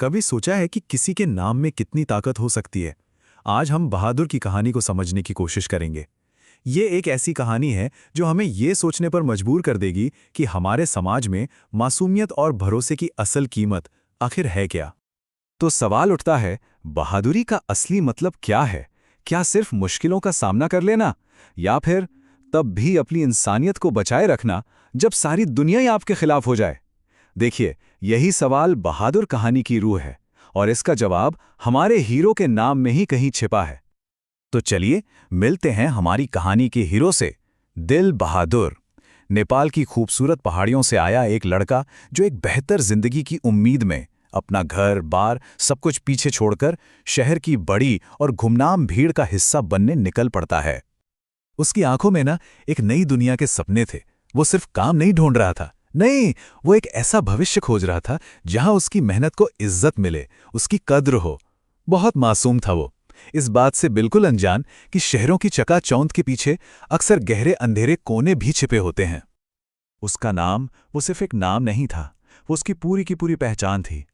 कभी सोचा है कि किसी के नाम में कितनी ताकत हो सकती है? आज हम बहादुर की कहानी को समझने की कोशिश करेंगे। ये एक ऐसी कहानी है जो हमें ये सोचने पर मजबूर कर देगी कि हमारे समाज में मासूमियत और भरोसे की असल कीमत आखिर है क्या। तो सवाल उठता है, बहादुरी का असली मतलब क्या है? क्या सिर्फ मुश्किलों का सामना कर लेना, या फिर तब भी अपनी इंसानियत को बचाए रखना जब सारी दुनिया ही आपके खिलाफ हो जाए? देखिए, यही सवाल बहादुर कहानी की रूह है, और इसका जवाब हमारे हीरो के नाम में ही कहीं छिपा है। तो चलिए मिलते हैं हमारी कहानी के हीरो से। दिल बहादुर नेपाल की खूबसूरत पहाड़ियों से आया एक लड़का जो एक बेहतर जिंदगी की उम्मीद में अपना घर बार सब कुछ पीछे छोड़कर शहर की बड़ी और गुमनाम भीड़ का हिस्सा बनने निकल पड़ता है। उसकी आंखों में ना एक नई दुनिया के सपने थे। वो सिर्फ काम नहीं ढूंढ रहा था, नहीं, वो एक ऐसा भविष्य खोज रहा था जहां उसकी मेहनत को इज्जत मिले, उसकी कद्र हो। बहुत मासूम था वो, इस बात से बिल्कुल अनजान कि शहरों की चकाचौंध के पीछे अक्सर गहरे अंधेरे कोने भी छिपे होते हैं। उसका नाम वो सिर्फ एक नाम नहीं था, वो उसकी पूरी की पूरी पहचान थी।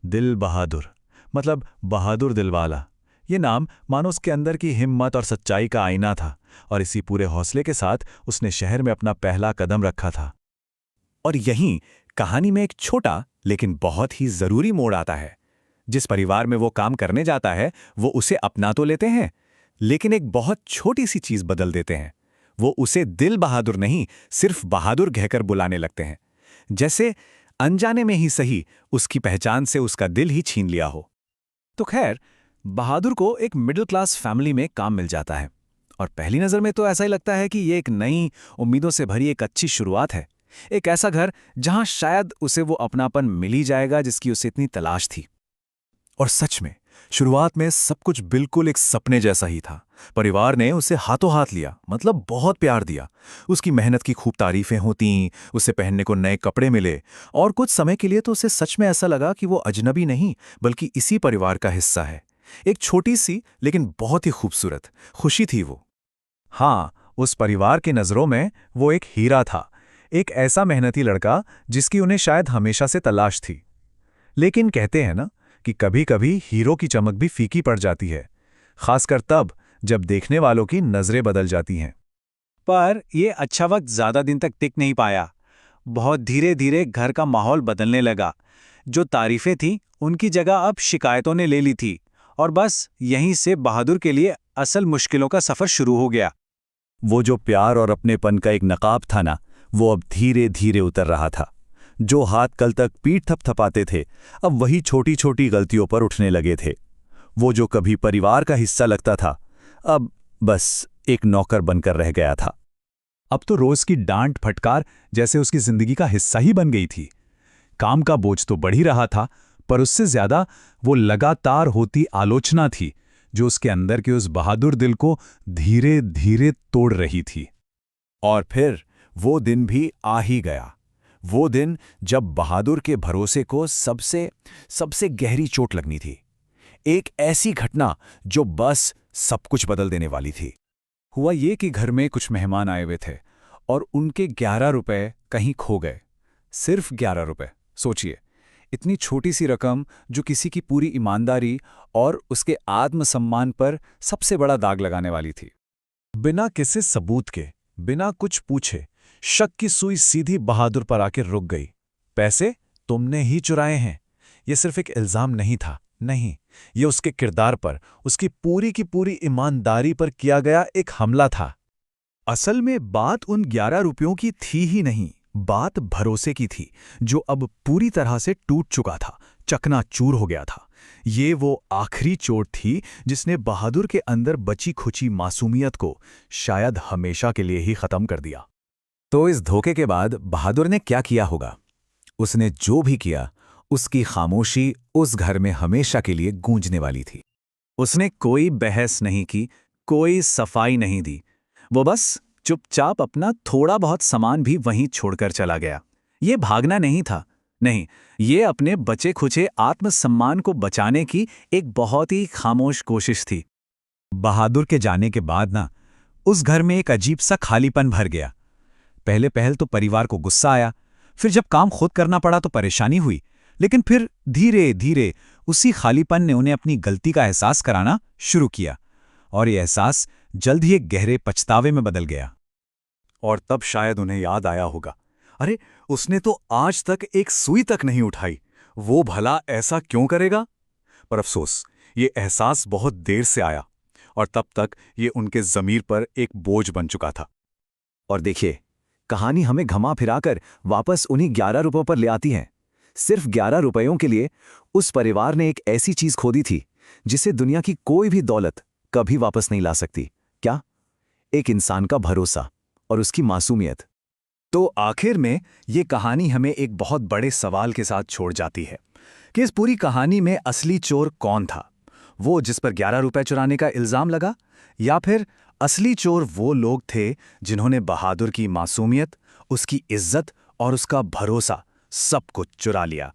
दिल बहादुर, मतलब बहादुर दिलवाला। ये नाम मानो उसके अंदर की हिम्मत और सच्चाई का आईना था, और इसी पूरे हौसले के साथ उसने शहर में अपना पहला कदम रखा था। और यहीं कहानी में एक छोटा लेकिन बहुत ही जरूरी मोड़ आता है। जिस परिवार में वो काम करने जाता है, वो उसे अपना तो लेते हैं, लेकिन एक बहुत छोटी सी चीज बदल देते हैं। वो उसे दिल बहादुर नहीं, सिर्फ बहादुर कहकर बुलाने लगते हैं, जैसे अनजाने में ही सही उसकी पहचान से उसका दिल ही छीन लिया हो। तो खैर, बहादुर को एक मिडिल क्लास फैमिली में काम मिल जाता है, और पहली नज़र में तो ऐसा ही लगता है कि ये एक नई, उम्मीदों से भरी एक अच्छी शुरुआत है। एक ऐसा घर जहां शायद उसे वो अपनापन मिल ही जाएगा जिसकी उसे इतनी तलाश थी। और सच में शुरुआत में सब कुछ बिल्कुल एक सपने जैसा ही था। परिवार ने उसे हाथों हाथ लिया, मतलब बहुत प्यार दिया। उसकी मेहनत की खूब तारीफें होती, उसे पहनने को नए कपड़े मिले, और कुछ समय के लिए तो उसे सच में ऐसा लगा कि वो अजनबी नहीं बल्कि इसी परिवार का हिस्सा है। एक छोटी सी लेकिन बहुत ही खूबसूरत खुशी थी वो। हाँ, उस परिवार की नज़रों में वो एक हीरा था, एक ऐसा मेहनती लड़का जिसकी उन्हें शायद हमेशा से तलाश थी। लेकिन कहते हैं ना कि कभी-कभी हीरो की चमक भी फीकी पड़ जाती है, खासकर तब जब देखने वालों की नजरें बदल जाती हैं। पर ये अच्छा वक्त ज्यादा दिन तक टिक नहीं पाया। बहुत धीरे धीरे घर का माहौल बदलने लगा। जो तारीफें थीं, उनकी जगह अब शिकायतों ने ले ली थी। और बस यहीं से बहादुर के लिए असल मुश्किलों का सफर शुरू हो गया। वो जो प्यार और अपनेपन का एक नकाब था ना, वो अब धीरे धीरे उतर रहा था। जो हाथ कल तक पीठ थपथपाते थे, अब वही छोटी छोटी गलतियों पर उठने लगे थे। वो जो कभी परिवार का हिस्सा लगता था, अब बस एक नौकर बनकर रह गया था। अब तो रोज की डांट फटकार जैसे उसकी जिंदगी का हिस्सा ही बन गई थी। काम का बोझ तो बढ़ ही रहा था, पर उससे ज्यादा वो लगातार होती आलोचना थी जो उसके अंदर के उस बहादुर दिल को धीरे धीरे तोड़ रही थी। और फिर वो दिन भी आ ही गया। वो दिन जब बहादुर के भरोसे को सबसे सबसे गहरी चोट लगनी थी। एक ऐसी घटना जो बस सब कुछ बदल देने वाली थी। हुआ ये कि घर में कुछ मेहमान आए हुए थे, और उनके 11 रुपए कहीं खो गए। सिर्फ 11 रुपए, सोचिए, इतनी छोटी सी रकम जो किसी की पूरी ईमानदारी और उसके आत्मसम्मान पर सबसे बड़ा दाग लगाने वाली थी। बिना किसी सबूत के, बिना कुछ पूछे, शक की सुई सीधी बहादुर पर आकर रुक गई। पैसे तुमने ही चुराए हैं। यह सिर्फ एक इल्जाम नहीं था, नहीं, ये उसके किरदार पर, उसकी पूरी की पूरी ईमानदारी पर किया गया एक हमला था। असल में बात उन 11 रुपयों की थी ही नहीं, बात भरोसे की थी, जो अब पूरी तरह से टूट चुका था, चकनाचूर हो गया था। ये वो आखिरी चोट थी जिसने बहादुर के अंदर बची खुची मासूमियत को शायद हमेशा के लिए ही खत्म कर दिया। तो इस धोखे के बाद बहादुर ने क्या किया होगा? उसने जो भी किया, उसकी खामोशी उस घर में हमेशा के लिए गूंजने वाली थी। उसने कोई बहस नहीं की, कोई सफाई नहीं दी। वो बस चुपचाप अपना थोड़ा बहुत सामान भी वहीं छोड़कर चला गया। ये भागना नहीं था, नहीं, ये अपने बचे खुचे आत्मसम्मान को बचाने की एक बहुत ही खामोश कोशिश थी। बहादुर के जाने के बाद ना, उस घर में एक अजीब सा खालीपन भर गया। पहले पहल तो परिवार को गुस्सा आया, फिर जब काम खुद करना पड़ा तो परेशानी हुई, लेकिन फिर धीरे धीरे उसी खालीपन ने उन्हें अपनी गलती का एहसास कराना शुरू किया, और ये एहसास जल्द ही एक गहरे पछतावे में बदल गया। और तब शायद उन्हें याद आया होगा, अरे उसने तो आज तक एक सुई तक नहीं उठाई, वो भला ऐसा क्यों करेगा? पर अफसोस, ये एहसास बहुत देर से आया, और तब तक ये उनके ज़मीर पर एक बोझ बन चुका था। और देखिए, कहानी हमें घुमा फिराकर वापस उन्हीं 11 रुपयों पर ले आती है। सिर्फ 11 रुपयों के लिए उस परिवार ने एक ऐसी चीज खो दी थी जिसे दुनिया की कोई भी दौलत कभी वापस नहीं ला सकती। क्या? एक इंसान का भरोसा और उसकी मासूमियत। तो आखिर में ये कहानी हमें एक बहुत बड़े सवाल के साथ छोड़ जाती है कि इस पूरी कहानी में असली चोर कौन था? वो जिस पर 11 रुपए चुराने का इल्जाम लगा, या फिर असली चोर वो लोग थे जिन्होंने बहादुर की मासूमियत, उसकी इज्जत और उसका भरोसा सब कुछ चुरा लिया?